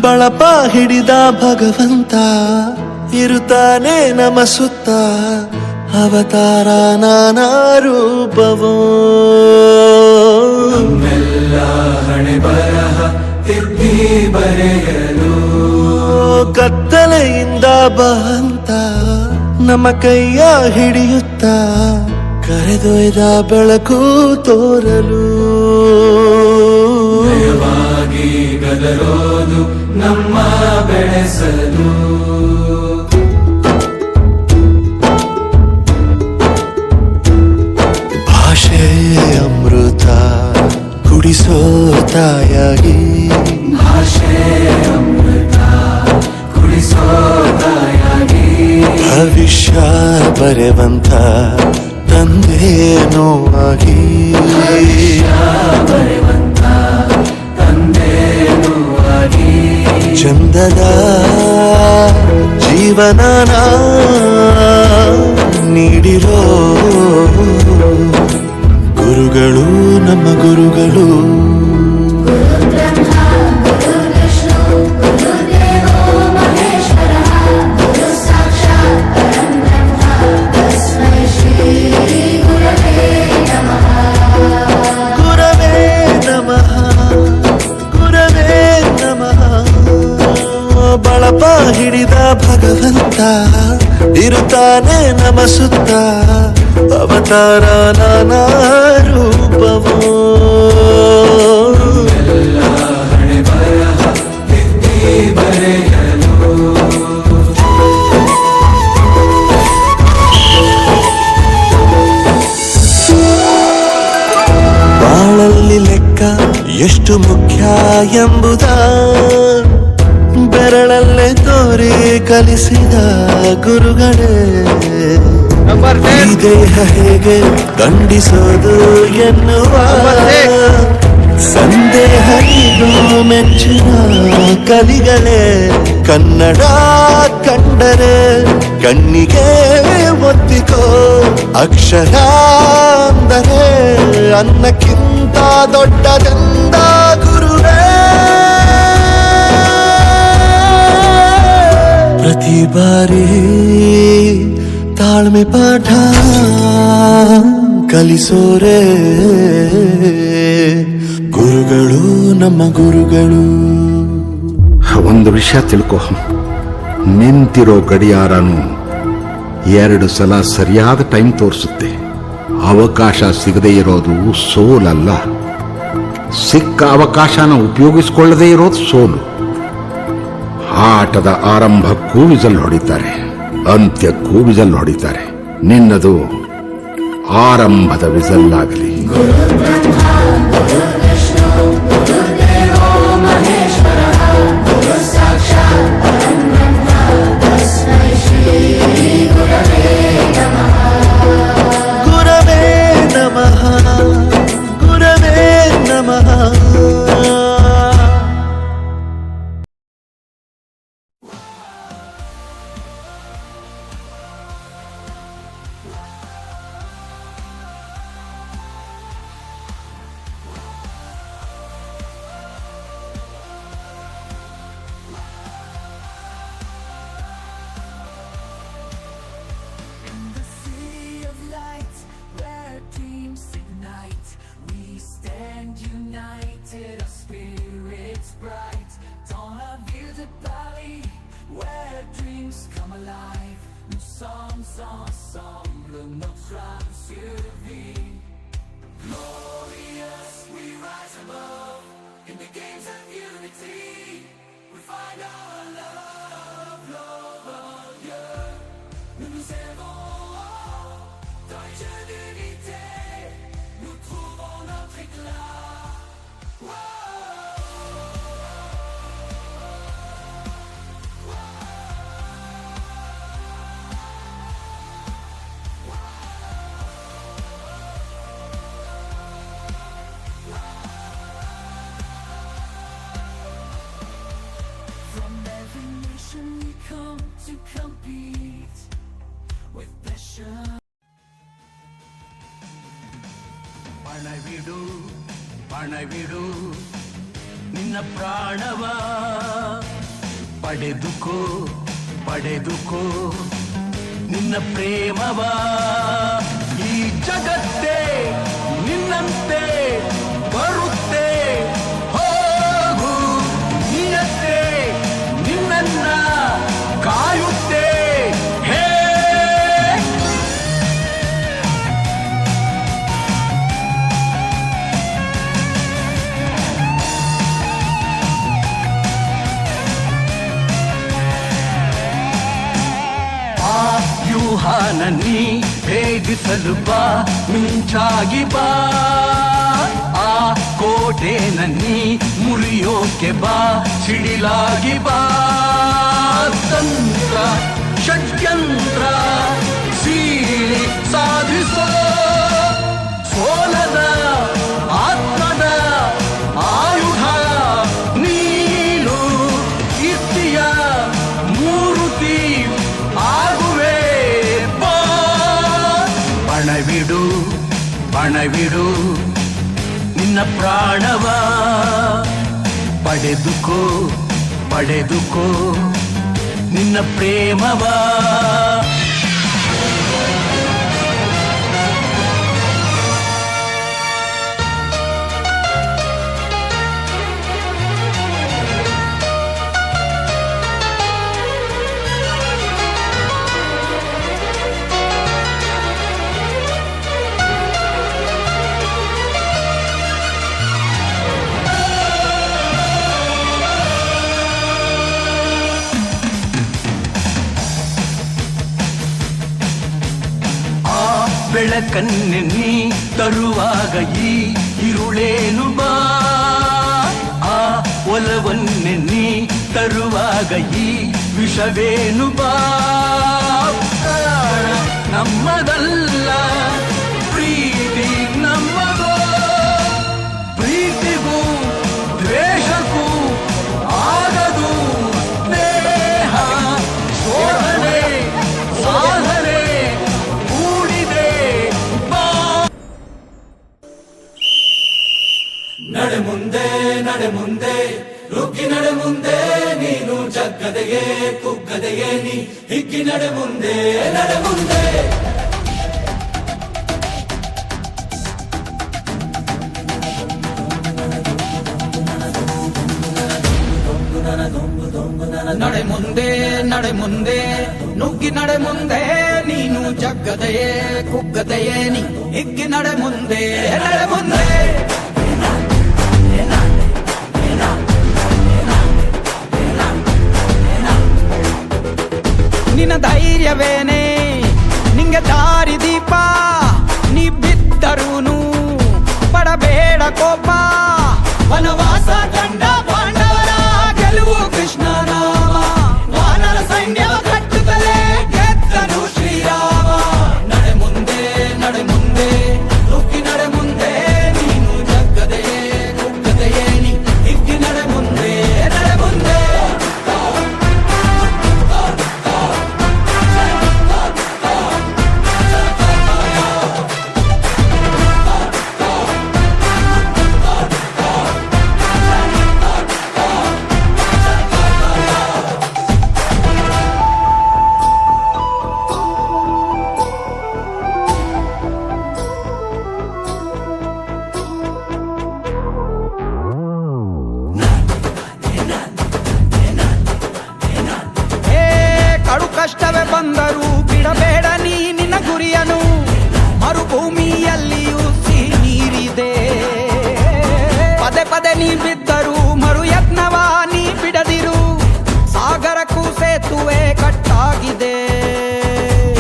ಬಳಪ ಹಿಡಿದ ಭಗವಂತ ಇರುತ್ತಾನೆ ನಮ ಸುತ್ತ, ಅವತಾರ ನಾನಾ ರೂಪವೋ. ನಮ್ಮೆಲ್ಲ ಹಣೆ ಬರಹ ತಿದ್ದಿ ಬರೆಯಲು ಕತ್ತಲೆಯಿಂದ ಬಂತ ನಮ್ಮ ಕೈಯ ಹಿಡಿಯುತ್ತ, ಕರೆದೊಯ್ದ ಬೆಳಕು ತೋರಲು. ಭಯವಾಗಿ ಗದರೋದು ನಮ್ಮ ಬೆಳೆಸಲು. ಭಾಷೆ ಅಮೃತ ಕುಡಿಸೋ ತಾಯಾಗಿ, ಭಾಷೆ ಅಮೃತ ಕುಡಿಸೋ ತಾಯಾಗಿ. ಭವಿಷ್ಯ ಬರೆವಂತ ತಂದೇನೋ ಆಗಿ, ಬರೆವಂತ ತಂದೇನೋ ಆಗಿ. ಚಂದದ ಜೀವನನ ನೀಡಿರೋ ಗುರುಗಳು ನಮ್ಮ ಗುರುಗಳು. ಬಳಪ ಹಿಡಿದ ಭಗವಂತ ಇರುತ್ತಾನೆ ನಮ ಸುತ್ತ, ಅವತಾರ ನಾನಾ ರೂಪವೋ. ಎಲ್ಲ ಹಣೆ ಬರಹ ತಿದ್ದಿ ಬರೆಯಲು. ಬಾಳಲ್ಲಿ ಲೆಕ್ಕ ಎಷ್ಟು ಮುಖ್ಯ ಎಂಬುದ ಬೆರಳಲ್ಲೇ ತೋರಿ ಕಲಿಸಿದ ಗುರುಗಳೇ. ಈ ದೇಹ ಹೇಗೆ ದಂಡಿಸೋದು ಎನ್ನುವ ಸಂದೇಹ ಇದು ಮೆಚ್ಚಿನ ಕಲಿಗಳೇ. ಕನ್ನಡ ಕಂಡರೆ ಕಣ್ಣಿಗೆ ಒತ್ತಿಕೋ, ಅಕ್ಷರ ಅಂದರೆ ಅನ್ನಕ್ಕಿಂತ ದೊಡ್ಡದೆಂದ ಗುರುವೇ. ಪ್ರತಿ ಬಾರಿ ತಾಳ್ಮೆ ಪಾಠ ಕಲಿಸೋರೆ ಗುರುಗಳು ನಮ್ಮ ಗುರುಗಳು. ಒಂದು ವಿಷಯ ತಿಳ್ಕೊ, ನಿಂತಿರೋ ಗಡಿಯಾರನು 2 ಸಲ ಸರಿಯಾದ ಟೈಮ್ ತೋರಿಸುತ್ತೆ. ಅವಕಾಶ ಸಿಗದೇ ಇರೋದು ಸೋಲಲ್ಲ, ಸಿಕ್ಕ ಅವಕಾಶನ ಉಪಯೋಗಿಸಿಕೊಳ್ಳದೇ ಇರೋದು ಸೋಲು. ಆಟದ ಆರಂಭಕ್ಕೂ ವಿಜಲ್ ಹೊಡಿತಾರೆ, ಅಂತ್ಯಕ್ಕೂ ವಿಜಲ್ ಹೊಡಿತಾರೆ. ನಿನ್ನದು ಆರಂಭದ ವಿಜಲ್ ಆಗಲಿ. ಗುರವೇ ನಮಃ, ಗುರವೇ ನಮಃ. United, our spirits bright. Dans la ville de Paris, where dreams come alive. Nous sommes ensemble, notre âme survit. Glorious, we rise above. In the games of unity, we find our love, love of you. Nous nous aimons, deutsche unité. Nous trouvons notre éclat. From every nation we come to compete with passion. ಪಣವಿಡು ನಿನ್ನ ಪ್ರಾಣವ ಪಡೆದುಕೋ ಪಡೆದುಕೋ ನಿನ್ನ ಪ್ರೇಮವ ಈ ಜಗತ್ತೇ ನಿನ್ನಂತೆ ಬರುತ್ತೆ ಹೋಗು ನಿನ್ನಂತೆ ನಿನ್ನನ್ನ ಕಾಯುತ್ತೆ ಹೇ ವ್ಯೂಹಾನನಿ ಭೇದಿಸಲು ಬಾ ಮಿಂಚಾಗಿ ಬಾ ಆ ಕೋಟೆನನಿ ಮುರಿಯೋಕೆ ಬಾ ಸಿಡಿಲಾಗಿ ಬಾ ತಂತ್ರ ಷಡ್ಯಂತ್ರ ಸೀಳಿ ಸಾಧಿಸೋ ಸೋಲದ ಆತ್ಮದ ಆಯುಧ ನೀನು ಕೀರ್ತಿಯ ಮೂರುತಿ ಆಗುವೆ ಬಾ ಬಣವಿಡು ಬಣವಿಡು ನಿನ್ನ ಪ್ರಾಣವ ಪಡೆದುಕೋ ಪಡೆದುಕೋ ನಿನ್ನ ಪ್ರೇಮವ ಬೆಳಕನ್ನೆನ್ನಿ ತರುವಾಗ ಈ ಇರುಳೇನು ಬಾ ಆ ಒಲವನ್ನೆನ್ನಿ ತರುವಾಗ ಈ ವಿಷವೇನು ಬಾ ಪ್ರಾಣ ನಮ್ಮದಲ್ಲ ಪ್ರೀತಿ ನಮ್ಮದೋ ಪ್ರೀತಿಗೂ ದ್ವೇಷಕ್ಕೂ ಆಗದು ಸ್ನೇಹ ಶೋಧನೆ ಸಾಧನೆ ನಡೆ ಮುಂದೆ ನಡೆ ಮುಂದೆ ನುಗ್ಗಿ ನಡೆ ಮುಂದೆ ನೀನು ಜಗ್ಗದೆಯೇ ಕುಗ್ಗದೆಯೇ ನೀ ಹಿಗ್ಗಿ ನಡೆ ಮುಂದೆ ನಡೆ ಮುಂದೆ ನಡೆ ಮುಂದೆ ನಡೆ ಮುಂದೆ ನುಗ್ಗಿ ನಡೆ ಮುಂದೆ ನೀನು ಜಗ್ಗದೆಯೇ ಕುಗ್ಗದೆಯೇ ನೀ ಹಿಗ್ಗಿ ನಡೆ ಮುಂದೆ ನಡೆ ಮುಂದೆ ನಿನ್ನ ಧೈರ್ಯವೇನೆ ನಿಂಗೆ ದಾರಿ ದೀಪ ನೀ ಬಿದ್ದರೂನು ಪಡಬೇಡ ಕೋಪ ವನವಾಸ ಕಂಡ ಪಾಂಡವರ ಗೆಲುವು ಕೃಷ್ಣ ನಾಮ ವಾನರ ಸೈನ್ಯ ಕಟ್ಟುತ್ತಲೇ ಗೆದ್ದನು ಶ್ರೀರಾಮ ನಡೆ ಮುಂದೆ ನಡೆ ಮುಂದೆ ನುಗ್ಗಿ ನಡೆ ಮುಂದೆ ನೀನು ಜಗ್ಗದೆಯೇ ಕುಗ್ಗದೆಯೇ ನೀ ಹಿಗ್ಗಿ ನಡೆ ಮುಂದೆ ನಡೆ ಮುಂದೆ ಕಷ್ಟವೇ ಬಂದರೂ ಬಿಡಬೇಡ ನೀ ನಿನ್ನ ಗುರಿಯನು ಮರುಭೂಮಿಯಲ್ಲಿಯೂ ಸಿಹಿ ನೀರಿದೆ ಪದೇ ಪದೇ ನೀ ಬಿದ್ದರೂ ಮರು ಯತ್ನವ ನೀ ಬಿಡದಿರು ಸಾಗರಕ್ಕೂ ಸೇತುವೆ ಕಟ್ಟಾಗಿದೆ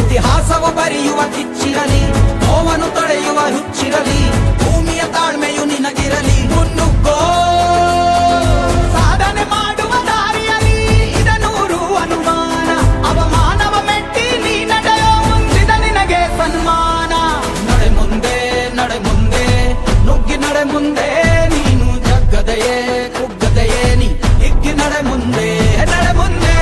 ಇತಿಹಾಸವ ಬರೆಯುವ ಕಿಚ್ಚಿರಲಿ ನೋವನ್ನು ತಡೆಯುವ ಹುಚ್ಚಿರಲಿ ಭೂಮಿಯ ತಾಳ್ಮೆಯು ನಿನಗಿರಲಿ ಮುನ್ನುಗ್ಗೋ ಸಾಧನೆ ಮಾಡುವ ದಾರಿಯಲ್ಲಿ ಇದನೂರು ಅನುಮಾನ ಅವಮಾನವ ಮೆಟ್ಟಿ ನೀ ನಡೆಯೋ ಮುಂದಿದ ನಿನಗೆ ಸನ್ಮಾನ ನಡೆ ಮುಂದೆ ನಡೆ ಮುಂದೆ ನುಗ್ಗಿ ನಡೆ ಮುಂದೆ ನೀನು ಜಗ್ಗದೆಯೇ ಕುಗ್ಗದೆಯೇ ನೀ ಹಿಗ್ಗಿ ನಡೆ ಮುಂದೆ ನಡೆ ಮುಂದೆ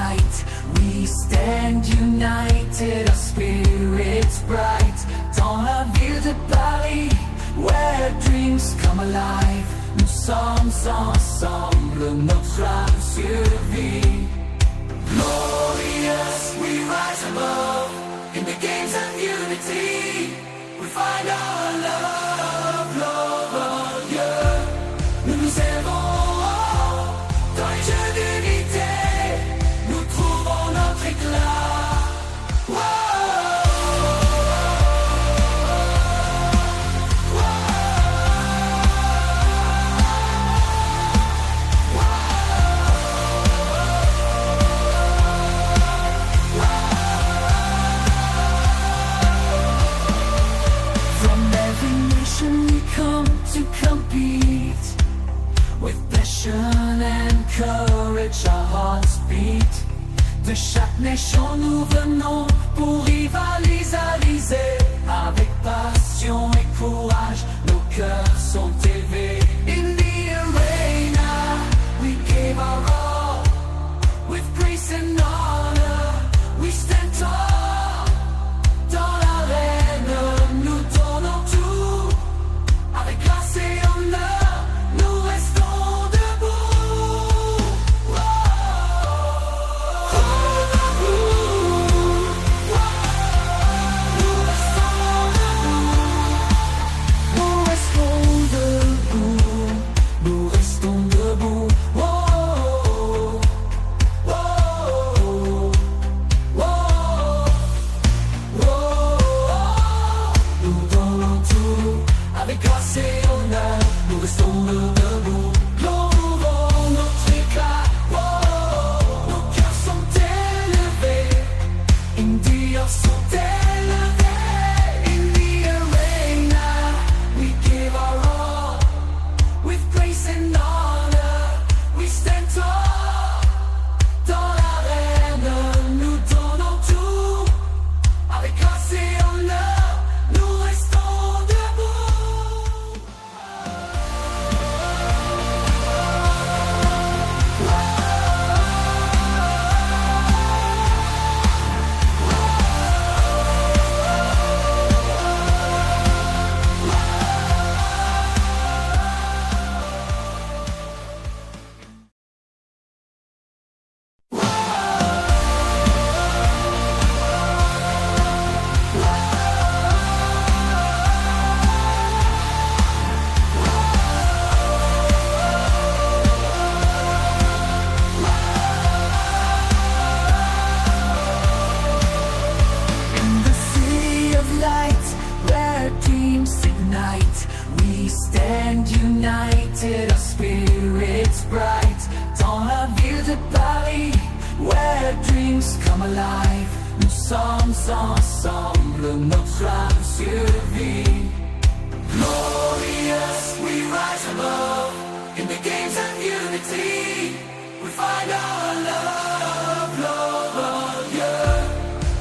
ignite. We stand united, our spirits bright. Dans la ville de Paris, where dreams come alive. Nous sommes ensemble, notre âme survit. Glorious, we rise above. In the games of unity, we find our love, love of you. Nous nous élevons dans les jeux d'unité. Nous trouvons notre éclat. To compete with passion and courage, our hearts beat. De chaque nation nous venons pour rivaliser. Avec passion et courage, nos cœurs sont élevés. In the arena, we gave our all. With grace and honor, we stand tall. Dans l'arène, nous donnons tout. Avec grâce et honneur, nous restons debout. Nous restons debout. Nous restons debout. Nous restons debout. Nous donnons tout. Avec grâce et honneur, nous restons debout. Nous trouvons notre éclat. Nos cœurs sont élevés. Indiens sont élevés. In the arena, we give our all. With grace and honor, we stand tall. Dans l'arène, nous donnons tout. Avec grâce et honneur, nous restons debout. In the city of light, where dreams ignite, we stand united, our spirits bright. Dans la ville de Paris, where dreams come alive, nous sommes ensemble, notre âme survit. Glorious, we rise above. In the games of unity, we find our love, love of you.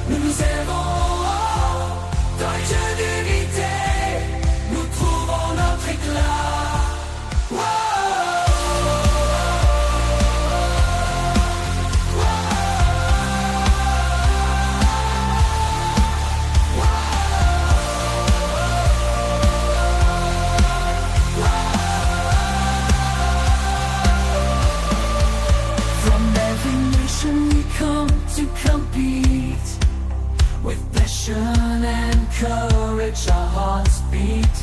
Nous nous élevons dans les jeux d'unité. Nous trouvons notre éclat. From every nation we come to compete. With passion and courage, our hearts beat.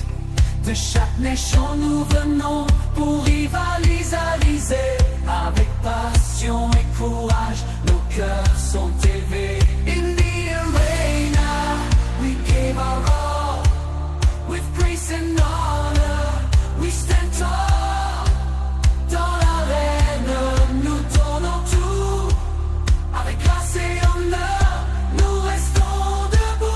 De chaque nation nous venons pour rivaliser. Avec passion et courage, nos cœurs sont élevés. In the arena, we gave our all. With grace and honor, we stand tall. Dans l'arène, nous donnons tout. Avec grâce et honneur, nous restons debout.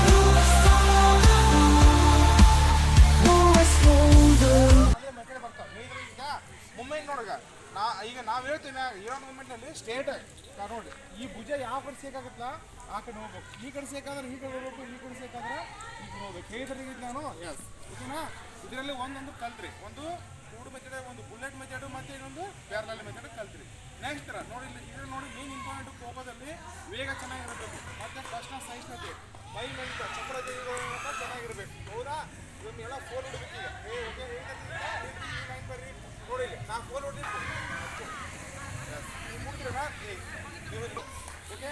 Nous restons debout. Nous restons debout. Movement ನೋಡ್ಗ ಈಗ ನಾವು ಹೇಳ್ತೀವಿ ಇರೋದು ಮೂಮೆಂಟ್ನಲ್ಲಿ state ನೋಡಿ ಈ ಭುಜ ಯಾವ ಕಡೆ ಸೇಕಾಗತ್ತಲ್ಲ ಆ ಕಡೆ ಹೋಗ್ಬೇಕು, ಈ ಕಡೆ ಸೇಕಾದ್ರೆ ಈ ಕಡೆ ಹೋಗ್ಬೇಕು, ಈ ಕಡೆ ಸೇಕಾದ್ರೆ ಈ ಕಡೆ ಹೋಗ್ಬೇಕು. ಹೇಳಿದ್ರೆ ನಾನು ಎಸ್ ಓಕೆನಾ. ಇದರಲ್ಲಿ ಒಂದೊಂದು ಕಲ್ತ್ರಿ, ಒಂದು ಫುಡ್ ಮೆಥಡ್, ಒಂದು ಬುಲೆಟ್ ಮೆಥಡ್, ಮತ್ತು ಇನ್ನೊಂದು ಪ್ಯಾರಲಲ್ ಮೆಥಡ್ ಕಲ್ತ್ರಿ. ನೆಕ್ಸ್ಟ್ ಥರ ನೋಡಿ, ಇದು ನೋಡಿ ಮೇನ್ ಇಂಪಾರ್ಟೆಂಟ್ ಖೋಖೋದಲ್ಲಿ ವೇಗ ಚೆನ್ನಾಗಿರಬೇಕು, ಮತ್ತು ಕಷ್ಟ ಸಹಿಷ್ಣುತೆ, ಮೈ ಮೇಲೆ ಚಪ್ಪರ ತೆಗೆದುಕೊಳ್ಳುವಂಥ ಚೆನ್ನಾಗಿರಬೇಕು. ಹೌದಾ? ಇದನ್ನೆಲ್ಲ ಫೋನ್ ಹೊಡಿಬೇಕು ಈಗ. ಓಕೆ, ಲೈನ್ ಬರ್ರಿ ನೋಡಿ, ನಾನು ಫೋನ್ ಹೊಡಿತೀನಿ ನೀವು ಮುಡ್ತೀರಾ? ನೀವು ಓಕೆ,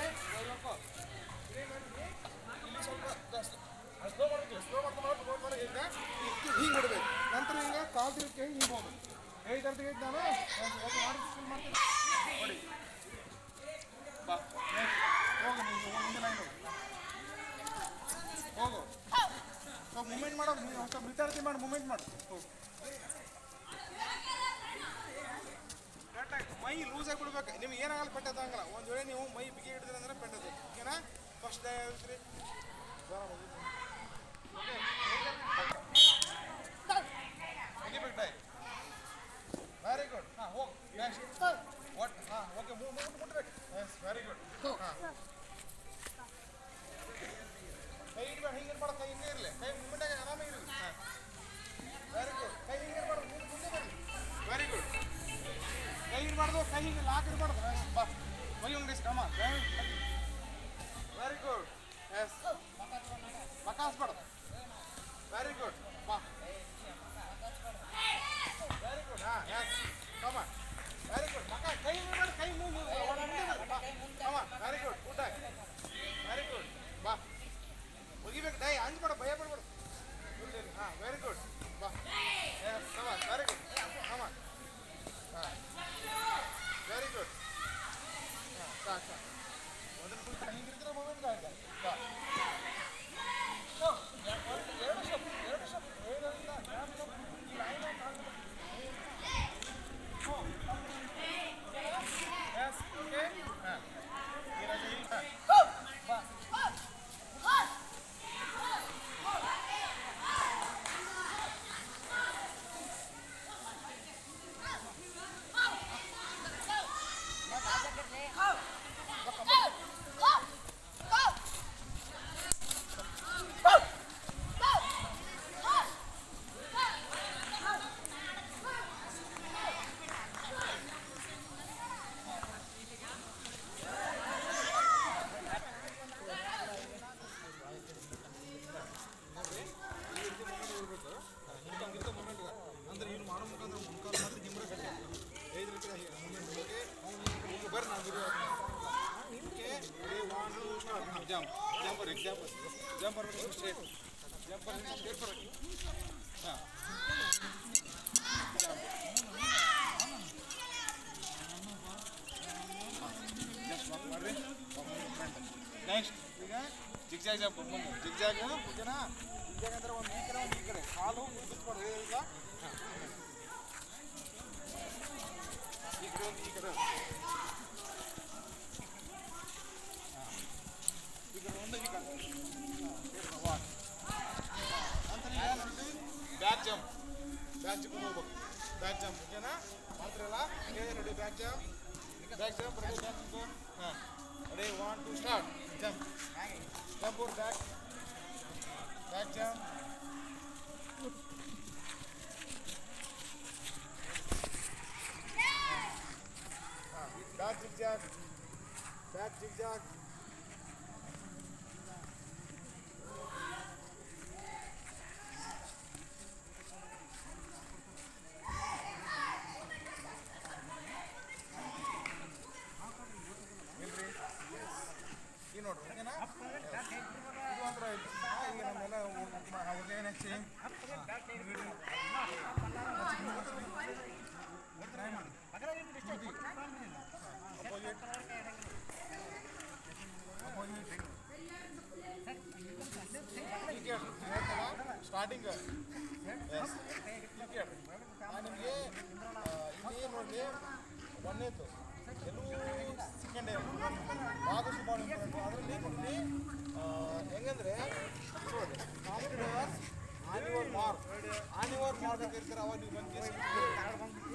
ಇಲ್ಲಿ ಸ್ವಲ್ಪ ಸ್ಲೋ ಮಾಡ್ತೀವಿ, ಸ್ಲೋ ಮಾಡ್ತಾ ಹಿಂಗೆ ಬಿಡಬೇಕು. ನಂತರ ಹಿಂಗೆ ಕಾಲು ತಿರುಗಿ ಹಿಂಗೆ ಹೋಗ್ಬೇಕು. ಹೇಗೆ ತರ್ತೀವಿ ನಾನು ಮಾಡ್ತೀನಿ ನೋಡಿ. ಬಾ ಹೋಗು, ನೀವು ಮುಂದೆ ಲೈನ್ ಹೋಗು. ಸ್ವಲ್ಪ ಮೂಮೆಂಟ್ ಮಾಡೋದು, ನೀವು ಸ್ವಲ್ಪ ವಿಚಾರತೆ ಮಾಡಿ ಮೂಮೆಂಟ್ ಮಾಡಿ ಹೋಗು. ಕರೆಕ್ಟಾಗಿ ಮೈ ಲೂಸ್ ಆಗಿ ಬಿಡ್ಬೇಕು. ನಿಮ್ಗೆ ಏನಾಗಲ್ಲ ಪೆಟ್ಟದಂಗಲ್ಲ. ಒಂದು ವೇಳೆ ನೀವು ಮೈ ಬಿಗಿ ಹಿಡಿದ್ರೆ ಅಂದರೆ ಪೆಟ್ಟದು. ಓಕೆನಾ? ಫಸ್ಟ್ ಡೇ ಹೇಳ್ತೀರಿ ಮುಗಿಬೇಕು ಡೈ. Very good. ಹಾಂ ಹೋಗಿ ನೆಕ್ಸ್ಟ್ ವಾಟ್. ಹಾಂ ಓಕೆ, ಮುಟ್ಬೇಕು. Yes, very good. ಹಾಂ ಕೈ ಇಡಬೇಡ, ಹಿಂಗೆ ಇರಬಾರ್ದು, ಕೈ ಹಿಂಗೆ ಇರಲಿ, ಕೈ ಮುಂದಾಗೆ ಆರಾಮಾಗಿ ಇರಲಿ. ಹಾಂ ವೆರಿ ಗುಡ್. ಕೈ ಹಿಂಗೆ ಇರಬಾರ್ದು, ಮುಂದೆ ಬರಲಿ. Very good. ಕೈ ಇರಬಾರ್ದು, ಕೈ ಹಿಂಗೆ ಲಾಕ್ ಇರಬಾರ್ದು. ಬಾ ಮೈ English come. Very good. Yes, ಮಕಾಸ್ಬಾರ್ದು. Very good. ಬಾ ವೆರಿ ಗುಡ್. ಹಾಂ ಎಸ್ ಕಮ. Very good. ಮಕ ಕೈ ಮಾಡಿ, ಕೈ ಮೂವ್ ಕಮ. Very good. ಊಟ ವೆರಿ ಗುಡ್. ಬಾ ಮುಗಿಬೇಕು ಡೈ, ಅಂಜಬೇಡ, ಭಯ ಪಡ್ಬೇಡ. ಹಾಂ ವೆರಿ ಗುಡ್. ಬಾ yes come. Very good. Come. ಹಾಂ ವೆರಿ ಗುಡ್. ಹಾಂ ಸಾಕು ಸಾಕು. ಒಂದು ಹಿಂಗಿರ್ತೀರ ಮೂಮೆಂಟ್ ಆಯ್ತಾ? ಬಾ ಎರಡು ಸ್ಟೆಪ್, ಎರಡು ಸ್ಟೆಪ್, ಏನಿಲ್ಲ ಈ ಲೈನ್ ಎಸ್ ಓಕೆ. ಹಾಂ ಬಾ ಅಂದ್ರೆ ಇನ್ನು ಮಾಡೋ ಮುಖಾಂತರ ಮುನ್ಕಾಲು ಮತ್ತು ಜಿಮ್ರೆ ಕಟ್ಟೆ 5 ರೀತಿ ಮೂಮೆಂಟ್ ಹೋಗಿ ಅವ್ನು ಬರ್ರಿ ನಾವು video okay. 1 2 start. Jump jumper example jumper straight jumper straight ಬರೋದು. ಹಾಂ ಜಸ್ಟ್ ವಾಕ್ ಮಾಡ್ರಿ. ನೆಕ್ಸ್ಟ್ ಈಗ ಜಿಗ್ಜಾಗ್ ಜಂಪ್. ಜಿಗ್ಜಾಗ್ ಓಕೆನಾ? ಜಿಗ್ಜಾಗ್ ಅಂದ್ರೆ ಒಂದು ಈ ಕಡೆ ಒಂದು ಈ ಕಡೆ ಕಾಲು ಬಿಚ್ಬಾರ್ದು. ಇಲ್ಲ ಈ ಕಡೆ ಒಂದು ಈ ಕಡೆ ಈ ಕಡೆ ಒಂದು ಈ ಕಡೆ ವಾಕ್. ನಂತರ ಈಗ ನೋಡಿ ಬ್ಯಾಕ್ ಜಂಪ್. ಬ್ಯಾಕ್ ಜಂಪ್ ಹೋಗ್ಬೇಕು. ಬ್ಯಾಕ್ ಜಂಪ್ ಓಕೆನಾ? ಮಾತ್ರ ಇಲ್ಲ ನೋಡಿ back jump. Back jump ready jump. ಹಾಂ ready 1 2 start. Jump jump or back back jump. Back zigzag, back zigzag. ಈ ನೋಡ್ರಿ ಓಕೆನಾ? ಇದು ಅಂದ್ರೆ ಈಗ ನಮ್ಮೆಲ್ಲ ಅವ್ರಿಗೆ ಹಚ್ಚಿ ಟ್ರೈ ಮಾಡಿ. ಅಪೋಸಿಟ್ ಸ್ಟಾರ್ಟಿಂಗ್ ನಿಮಗೆ ಇಲ್ಲಿ ನೋಡಲಿ ಒಂದೇತು ಎಲ್ಲೂ ಸೆಕೆಂಡ್ ಆದಷ್ಟು ಭಾಳ ಇಂಪಾರ್ಟೆಂಟು. ಅದರಲ್ಲಿ ನೋಡಲಿ ಹೆಂಗಂದ್ರೆ ಆನ್ ಯುವರ್ ಮಾರ್ಕ್ ಅಂತ ಇರ್ತಾರೆ. ಅವಾಗ ನೀವು ಬಂದು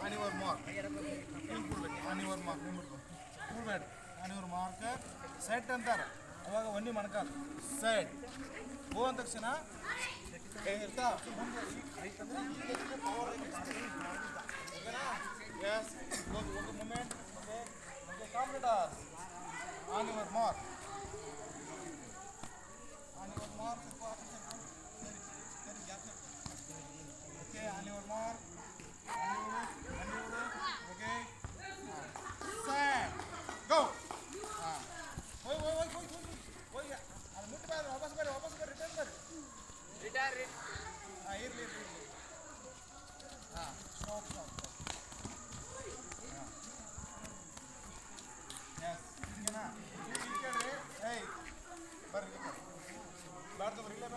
ಆನ್ ಯುವರ್ ಮಾರ್ಕ್ ಹಿಂಗೆ ಕೊಡ್ಬೇಕು. ಆನ್ ಯುವರ್ ಮಾರ್ಕ್ ನಿಂಬಿಡ್ಬೇಕು, ಕೂಡಬೇಡ. ಆನ್ ಯುವರ್ ಮಾರ್ಕ್ ಸೆಟ್ ಅಂತಾರೆ. ಅವಾಗ ಒಂದೇ ಮಣಕಾಲು ಸೆಟ್. ಹೋ ಅಂದ ತಕ್ಷಣ ಇರ್ತಾ ಐತಂದ್ರೆ ಈಗ ಪವರ್ ಓಕೆನಾ ಎಸ್ ಒಂದು movement okay competitors on your mark okay on your mark okay set go ಹೋಯ್ ಅದು ಮುಟ್ಟು ಬಾರ ವಾಪಸ್ ಬರ್ರಿ ರಿಟರ್ನ್ ಬರ್ರಿ ಇರ್ಲಿ ಸ್ಟಾಪ್ ಎಸ್ ಓಕೆನಾ ಕೇಳ್ರಿ ಏಯ್ ಬರ್ರಿ ಬಾಡ್ತವ್ರಿ ಇಲ್ಲೇ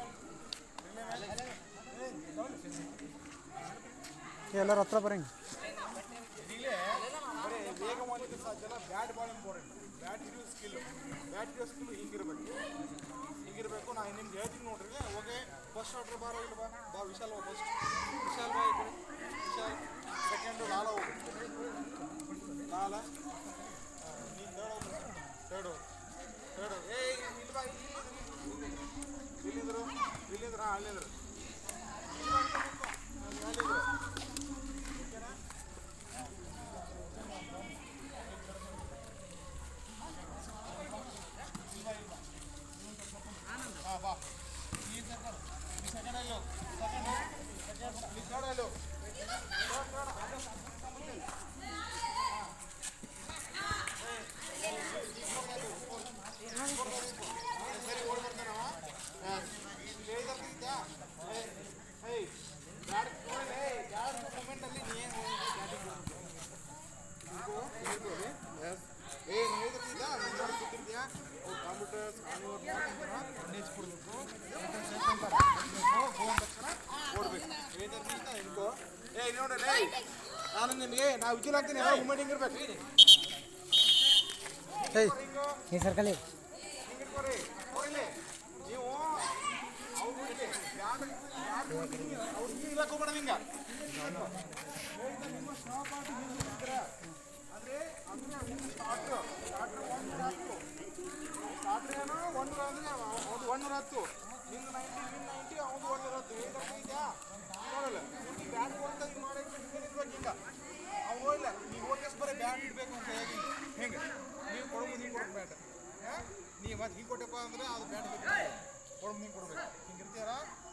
ಎಲ್ಲರ ಹತ್ರ ಬರಂಗಿ ಇಲ್ಲೇ ಬರೀ ಬೇಗ ಮಾಡಲಿಕ್ಕೆ ಸಾಧ್ಯ ಇಲ್ಲ ಬ್ಯಾಟ್ ಭಾಳ ಇಂಪಾರ್ಟೆಂಟ್ ಬ್ಯಾಟ್ ಹಿಡಿಯೋ ಸ್ಕಿಲ್ ಹಿಂಗಿರಬೇಕು ನಾನು ನಿಮ್ಗೆ ಹೇಳ್ತೀನಿ ನೋಡ್ರಿ ಓಕೆ ಫಸ್ಟ್ ಆರ್ಡ್ರ್ ಬಾರೋ ಇಲ್ಲ ಬಾ ವಿಶಾಲ್ ಬಾ ಫಸ್ಟ್ ವಿಶಾಲ್ ಬಾ ಇದ್ರೆ ವಿಶಾಲ್ ಸೆಕೆಂಡು ಲಾಲ ಹೋಗು ಲಾಲ ನೀನು ಥರ್ಡ್ ಏಯ್ ಇಲ್ಲಿ ಬಾ ಇಲ್ಲಿದ್ರು ಅಲ್ಲಿದ್ರು ಹಾಂ ಬಾ ಈ ಸೆಕೆಂಡ್ ಎಲ್ಲೋ ಥರ್ಡ್ ಎಲ್ಲೋ ಸರಿ ಓಡ್ ಬರ್ತಾನವ ಮೂಮೆಂಟಲ್ಲಿ ನೀನು ಕೂತಿರ್ತೀಯಾ ಕಂಪ್ಯೂಟರ್ಸ್ ನೆಚ್ಕೊಡ್ಬೇಕು ಹೋದ ತಕ್ಷಣ ಓಡ್ಬೇಕು ಇನ್ಕೋ ನೋಡ್ರಿ ನಾನು ನಿಮಗೆ ನಾವು ವಿಜುಲ್ ಆಗ್ತೀನಿ ಮೂಮೆಂಟ್ ಹಿಂಗಿರ್ಬೇಕು ಈ ಸರ್ಕಲ್ ಹಿಂಗಿರ್ಕೋರಿ ಹೋಗ್ಲಿ ನೀವು ಅವ್ರಿಗೆ ಅವ್ರಿಗೆ ಇರಕ್ಕೆ ಹೋಗ್ಬೇಡ ನಿಂಗೆ ನಿಮ್ಮ ಸಹಪಾಠಿ ಹಿಂಗಿರ್ತೀರ ಅಂದರೆ ಸ್ಟಾರ್ಟ್ರ್ ಏನೋ 100 ಅಂದರೆ ಅದು 110 ನಿಂದು 90 ಅವ್ನು 110 ಇದೆಯಾ ನೋಡಲ್ಲ ನಿಮ್ಗೆ ಬ್ಯಾಟ್ ಕೊಡ್ತಾ ಇದು ಮಾಡಿ ನಿಂತಿರ್ಬೇಕು ಹಿಂಗೆ ಅವ್ನು ಹೋಗಿಲ್ಲ ನೀವು ಓಕೆಸ್ ಬರೀ ಬ್ಯಾಟ್ ಇಡಬೇಕು ಅಂತ ಹೇಗೆ ಹೆಂಗೆ ನೀವು ಕೊಡೋ ಮುಂದೆ ಹಿಂಗೆ ಕೊಡೋದು ಬ್ಯಾಟ್ ನೀವು ಮತ್ತೆ ಹಿಂಗೆ ಕೊಟ್ಟಪ್ಪ ಅಂದರೆ ಅದು ಬ್ಯಾಟ್ ಬೇಕು ಕೊಡೋ ಮುಂದೆ ಹಿಂಗೆ ಕೊಡ್ಬೇಕು ಹಿಂಗಿರ್ತೀರ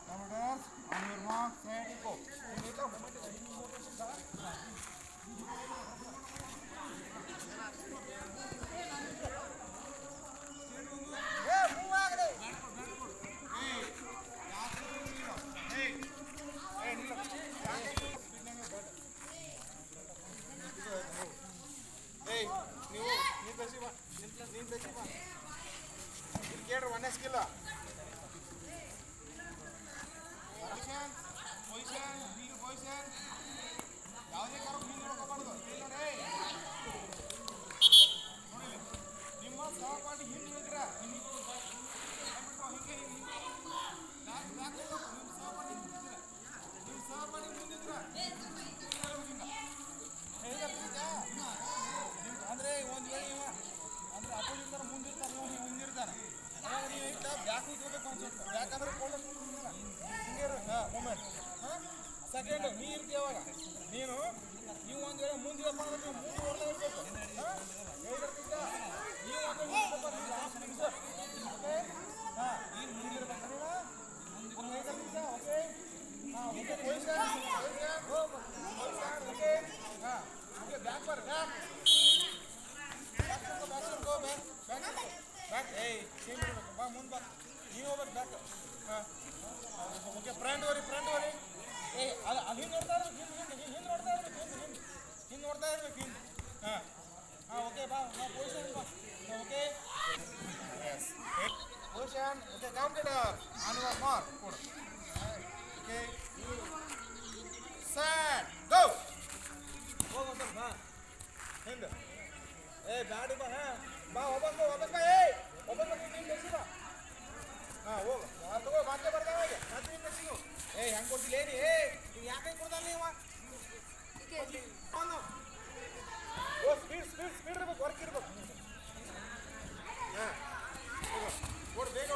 competitors on your mark set go ಹಿಂಗಿರ್ತಾ ಮೂಮೆಂಟ್ ಕೇಳ್ರಿ ಒಂದೇ ಸ್ಕಿಲ್ಲ ಪೊಸಿಷನ್ ಯಾವುದೇ ಕಾರು ಹಿಂಗೆ ನೋಡ್ಕೋಬಾರ್ದು ನೋಡಿ ನಿಮ್ಮ ಸಹಪಾಠಿ ಹಿಂಗೆ ಹೇಳಿದ್ರ ಹಿಂಗೆ ನಿಮ್ಮ ಸಹಪಾಠಿ ಮುಂದಿದ್ರ ಅಂದರೆ ಒಂದು ವೇಳೆ ಇವ ಅಂದರೆ ಅಪೋಸಿಟ್ ಮುಂದಿರ್ತಾರೆ ಮುಂದಿರ್ತಾನೆ ಅವಾಗ ನೀವು ಇಷ್ಟ ಬ್ಯಾಕ್ ಹೋಗ್ಬೇಕು ಅನ್ಸುತ್ತೆ ಯಾಕಂದ್ರೆ ಹಿಂಗೆ ಮೂಮೆಂಟ್ ಸೆಕೆಂಡು ನೀ ಇರ್ತೀವಿ ಅವಾಗ ನೀವು ಒಂದು ವೇಳೆ ಮುಂದಿರಪ್ಪ ಅಂದ್ರೆ ನೀವು ಮುಂದೆ ಹೊಡೆದ ಇರ್ಬೇಕು ನೀವು ಓಕೆ ಈಗ ಮುಂದಿರ್ಬೇಕು okay okay position okay okay back ಬರ್ ಬ್ಯಾಕ್ ಏಯ್ ಸೇಮ್ ಇರಬೇಕು ಬಾ ಮುಂದೆ ಬಾ ನೀವು ಹೋಗ್ಬೇಕು ಬ್ಯಾಕ್ ಹಾಂ ಓಕೆ ಫ್ರಂಟ್ ಹೋರಿ ಏಯ್ ಅದು ಹಿಂದೆ ನೋಡ್ತಾ ಇರ್ಬೇಕು ಹಿಂದೆ ನೋಡ್ತಾ ಇರ್ಬೇಕು ಹಿಂದೆ ಹಾಂ ಓಕೆ ಬಾ ಪೊಸಿಷನ್ ಬಾ okay yes position okay computer on your mark ಕೊಡು ಓಕೆ ಸೆಟ್ ಗೋ ಹೋಗೋದು ಬಾ ಹಿಂದೆ ಏಯ್ ಬ್ಯಾಡಿ ಬಾ ಬಾ ವಾಪಸ್ ಬಾ ಏಯ್ ವಾಪಸ್ ಬಾ ನೀನು ಬೆಸಿ ಬಾ ಹಾಂ ಹೋಗು ತಗೋ ಮತ್ತೆ ಬರ್ತಾವೆ ಮತ್ತೆ ನೀನು ಬೆಸಿಗು ಏಯ್ ಹೆಂಗೆ ಕೊಡ್ತಿಲ್ಲ ಏನಿ ಏಯ್ ನೀವು ಯಾಕೆ ಕೊಡ್ತಾನೆ ನೀವು ಓ ಸ್ಪೀಡ್ ಇರ್ಬೇಕು ವರ್ಕ್ ಇರ್ಬೇಕು ಹಾಂ ಕೊಡು ಬೇಗ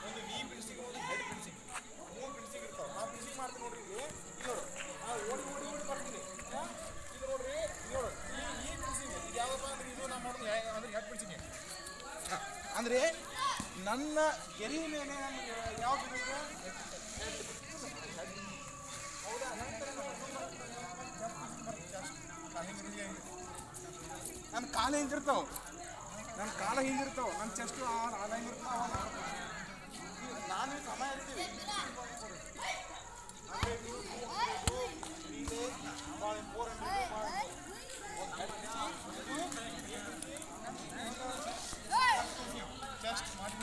ಒಂದು ವಿ ಫಿನಿಶಿಂಗ್ ಒಂದು ಹೆಡ್ ಫಿನಿಶಿಂಗ್ 3 ಫಿನಿಶಿಂಗ್ ಇರ್ತಾವೆ. ನಾ ಫಿನಿಶಿಂಗ್ ಮಾಡ್ತೀನಿ ನೋಡ್ರಿ ಇಲ್ಲಿ ಇದು ನೋಡು. ಓಡಿ ಬರ್ತೀನಿ. ಇದು ನೋಡ್ರಿ ನೋಡು ಈ ಫಿನಿಶಿಂಗ್ ಇದು ಯಾವ್ದಪ್ಪ ಅಂದ್ರೆ ಇದು ನಾ ಮಾಡೋದು ಅಂದ್ರೆ ಹೆಡ್ ಫಿನಿಶಿಂಗ್. ಅಂದರೆ ನನ್ನ ಗೆರೆ ಮೇಲೆ ನಮ್ಗೆ ಯಾವ್ದು ಬೇಕು ಹೌದಾ. ನಂತರ ನನ್ನ ಕಾಲ ಹಿಂಗಿರ್ತಾವೆ, ನನ್ನ ಚೆಸ್ಟು ಹಿಂಗಿರ್ತಾವ. ನಾನು ಸಮ ಇರ್ತೀವಿ ಅಂದರೆ ಭಾಳ ಇಂಪಾರ್ಟೆಂಟ್. ಚೆಸ್ಟ್ ಮಾಡಿ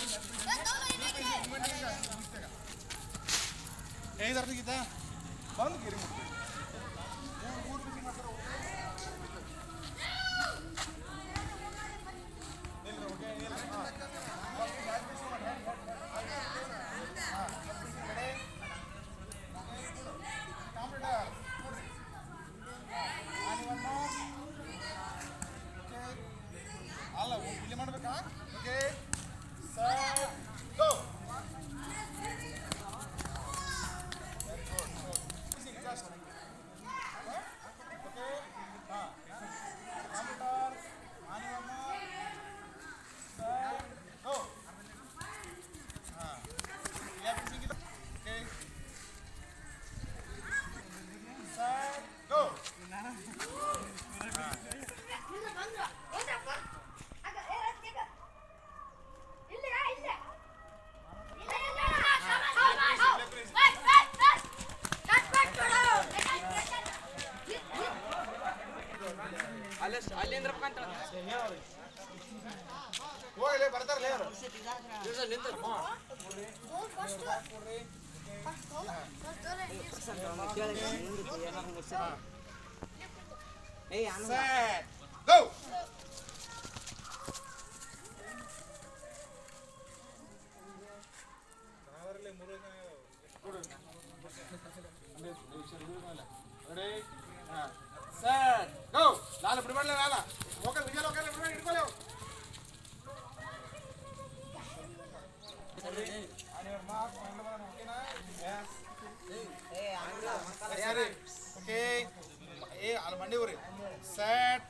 ಹೇಗಿದಾರ್ಗೀತ ಬಂದು ಗಿರಿ ಮುಟ್ತೀವಿ. ಅಲ್ಲ ಇಲ್ಲಿ ಮಾಡ್ಬೇಕಾ. Okay sir go. ಓಕೆ ಹಾಂ ಕಂಪ್ಯೂಟರ್ ಆನಿವಮ್ಮ ಸರ್ ಗೋ. ಹಾಂ ಓಕೆ ಸರ್ ಗೋ. ಹೋಗಲೇ ಬರ್ತಾರಲ್ಲ ಯಾರು ಸೆಟ್ ಗೋ. Set go. ಲಾಲ ಬಿಡಬಾರ್ಲೆ ಲಾಲ ಲೋಕಲ್ ವಿಜಯ ಲೋಕಲ್ ಹಿಡ್ಕೊಳ್ಳಿ. ಓಕೆ ಅಲ್ಲಿ ಮಂಡಿ ಊರಿ ಸೆಟ್